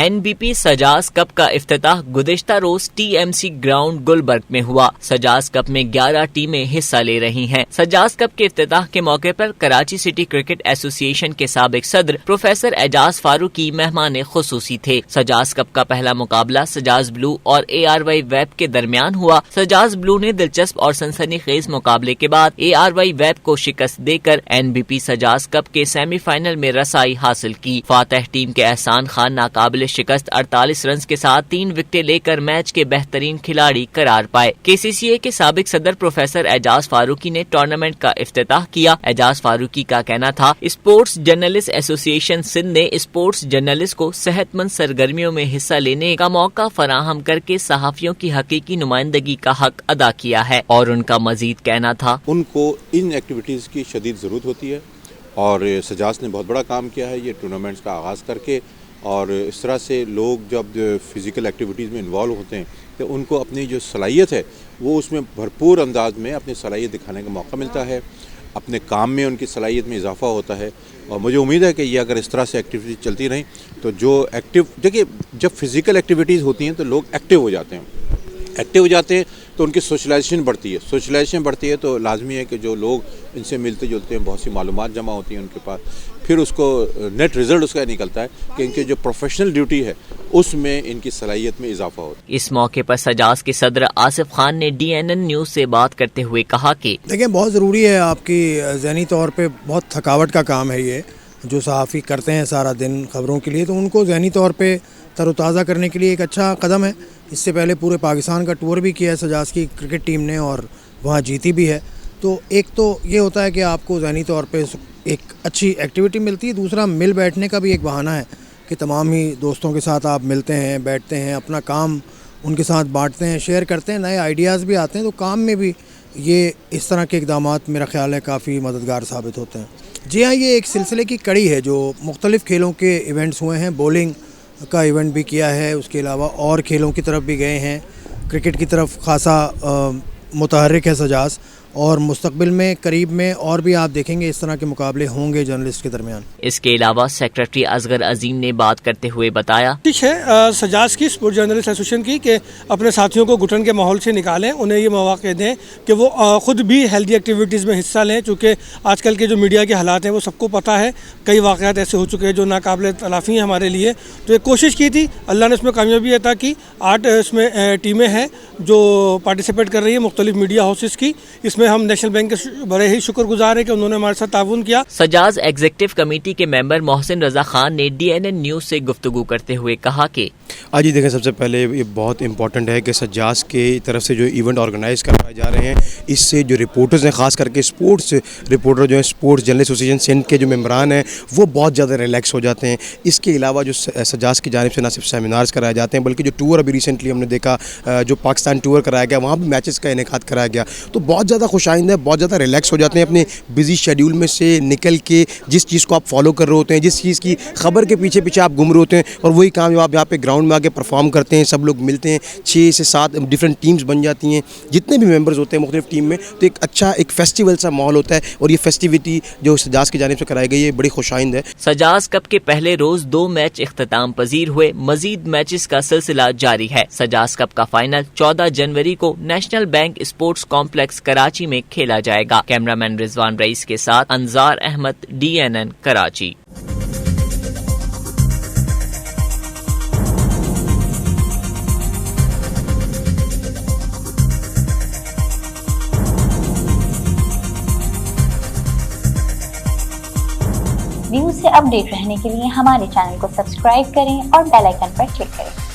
NBP सजाज cup का इफ्तिताह गुज़िश्ता रोज TMC ground Gulberg में हुआ। सजाज कप में 11 टीमें हिस्सा ले रही हैं। सजाज कप के इफ्तिताह के मौके पर कराची सिटी क्रिकेट एसोसिएशन के साबिक सदर प्रोफेसर एजाज फारूकी मेहमान खुसूसी थे। सजाज कप का पहला मुकाबला सजाज ब्लू और ARY वेब के दरमियान हुआ। सजाज ब्लू ने दिलचस्प और सनसनीखेज मुकाबले के बाद ARY वेब को शिकस्त देकर NBP सजाज कप के सेमीफाइनल में रसाई हासिल की। फातह टीम के एहसान खान नाकाबिल शिकस्त 48 रन के साथ 3 विकेटें लेकर मैच के बेहतरीन खिलाड़ी करार पाए। KCCA के साबिक सदर प्रोफेसर एजाज फारूकी ने टूर्नामेंट का इफ्तिताह किया। एजाज फारूकी का कहना था, स्पोर्ट्स जर्नलिस्ट एसोसिएशन सिंध ने स्पोर्ट्स जर्नलिस्ट को सेहतमंद सरगर्मियों में हिस्सा लेने का मौका फराहम करके सहाफियों की हकीकी नुमाइंदगी का हक अदा किया है। और उनका मजीद कहना था, उनको इन एक्टिविटीज की शदीद जरूरत होती है और सजाज ने बहुत बड़ा काम किया है ये टूर्नामेंट्स का आगाज़ करके। और इस तरह से लोग जब फिज़िकल एक्टिविटीज़ में इन्वॉल्व होते हैं तो उनको अपनी जो सलाहियत है वो उसमें भरपूर अंदाज में अपनी सलाहियत दिखाने का मौका मिलता है, अपने काम में उनकी सलाहियत में इजाफा होता है। और मुझे उम्मीद है कि ये अगर इस तरह से एक्टिविटीज़ चलती रहीं तो जो एक्टिव, देखिए जब फिज़िकल एक्टिविटीज़ होती हैं तो लोग एक्टिव हो जाते हैं, तो उनकी सोशलाइजेशन बढ़ती है तो लाजमी है कि जो लोग इनसे मिलते जुलते हैं बहुत सी मालूमात जमा होती हैं उनके पास, फिर उसको नेट रिजल्ट उसका निकलता है कि इनकी जो प्रोफेशनल ड्यूटी है उसमें इनकी सलाहियत में इजाफा होता है। इस मौके पर सजाज के सदर आसिफ खान ने DNN न्यूज से बात करते हुए कहा कि देखिए बहुत ज़रूरी है, आपकी ज़हनी तौर पे बहुत थकावट का काम है ये जो सहाफ़ी करते हैं सारा दिन खबरों के लिए, तो उनको ज़हनी तौर पे तरोताज़ा करने के लिए एक अच्छा कदम है। इससे पहले पूरे पाकिस्तान का टूर भी किया है सजाज की क्रिकेट टीम ने और वहाँ जीती भी है। तो एक तो ये होता है कि आपको ज़हनी तौर पे एक अच्छी एक्टिविटी मिलती है, दूसरा मिल बैठने का भी एक बहाना है कि तमाम ही दोस्तों के साथ आप मिलते हैं, बैठते हैं, अपना काम उनके साथ बांटते हैं, शेयर करते हैं, नए आइडियाज़ भी आते हैं। तो काम में भी ये इस तरह के इक़दामात मेरा ख़्याल है काफ़ी मददगार साबित होते हैं। जी हाँ, ये एक सिलसिले की कड़ी है जो मुख्तलिफ़ खेलों के इवेंट्स हुए हैं। बॉलिंग का इवेंट भी किया है, उसके अलावा और खेलों की तरफ भी गए हैं। क्रिकेट की तरफ खासा मुतहर्रिक है सजाज और मुस्तकबिल में करीब में और भी आप देखेंगे इस तरह के मुकाबले होंगे जर्नलिस्ट के दरमियान। इसके अलावा सेक्रेटरी असगर अजीम ने बात करते हुए बताया, ठीक है सजाज की स्पोर्ट्स जर्नलिस्ट एसोसिएशन की कि अपने साथियों को घुटन के माहौल से निकालें, उन्हें ये मौका दें कि वो खुद भी हेल्दी एक्टिविटीज़ में हिस्सा लें। चूँकि आजकल के जो मीडिया के हालात हैं वो सबको पता है, कई वाक़यात ऐसे हो चुके हैं जो नाकाबिल तलाफ़ी हैं हमारे लिए। तो एक कोशिश की थी, अल्लाह ने उसमें कामयाबी अता की। 8 इसमें टीमें हैं जो पार्टिसिपेट कर रही है मुख्तलिफ मीडिया हाउसेस की। इसमें हम नेशनल बैंक के बड़े ही शुक्रगुजार है कि उन्होंने हमारे साथ ताउन किया। सजाज एग्जीक्यूटिव कमेटी के मेंबर मोहसिन रजा खान ने DNN न्यूज से गुफ्तगू करते हुए कहा कि आज ही देखें, सबसे पहले ये बहुत इंपॉर्टेंट है कि सजाज के तरफ से जो इवेंट ऑर्गेनाइज करवाए जा रहे हैं, इससे जो रिपोर्टर्स हैं, ख़ास करके स्पोर्ट्स रिपोर्टर जो है स्पोर्ट्स जर्नलिस्ट एसोसिएशन सिंध के जो मेम्बरान हैं वो बहुत ज़्यादा रिलैक्स हो जाते हैं। इसके अलावा जो सजाज की जानिब से न सिर्फ सेमिनार्स कराए जाते हैं बल्कि जो टूर अभी रिसेंटली हमने देखा जो पाकिस्तान टूर कराया गया, वहाँ भी मैचेस का इनेकाद कराया गया, तो बहुत ज़्यादा खुशाइंद है, बहुत ज़्यादा रिलैक्स हो जाते हैं। अपने बिजी शेड्यूल में से निकल के जिस चीज़ को आप फॉलो कर रहे होते हैं, जिस चीज़ की खबर के पीछे पीछे आप घूम रहे होते हैं, और वही काम आप यहाँ पे ग्राउंड में आके परफॉर्म करते हैं, सब लोग मिलते हैं, 6 से 7 डिफरेंट टीम्स बन जाती हैं, जितने भी मेंबर्स होते हैं मुख्तलिफ टीम में, तो एक अच्छा एक फेस्टिवल सा माहौल होता है। और ये फेस्टिविटी जो सजाज की जानिब से कराई गई है बड़ी खुशाइंद है। सजाज कप के पहले रोज 2 मैच इख्तिताम पजीर हुए, मजीद मैचेस का सिलसिला जारी है। सजाज कप का फाइनल 14 जनवरी को national bank sports complex Karachi में खेला जाएगा। कैमरामैन रिजवान रईस के साथ अंजार अहमद, DNN कराची। न्यूज़ से अपडेट रहने के लिए हमारे चैनल को सब्सक्राइब करें और बेल आइकन पर क्लिक करें।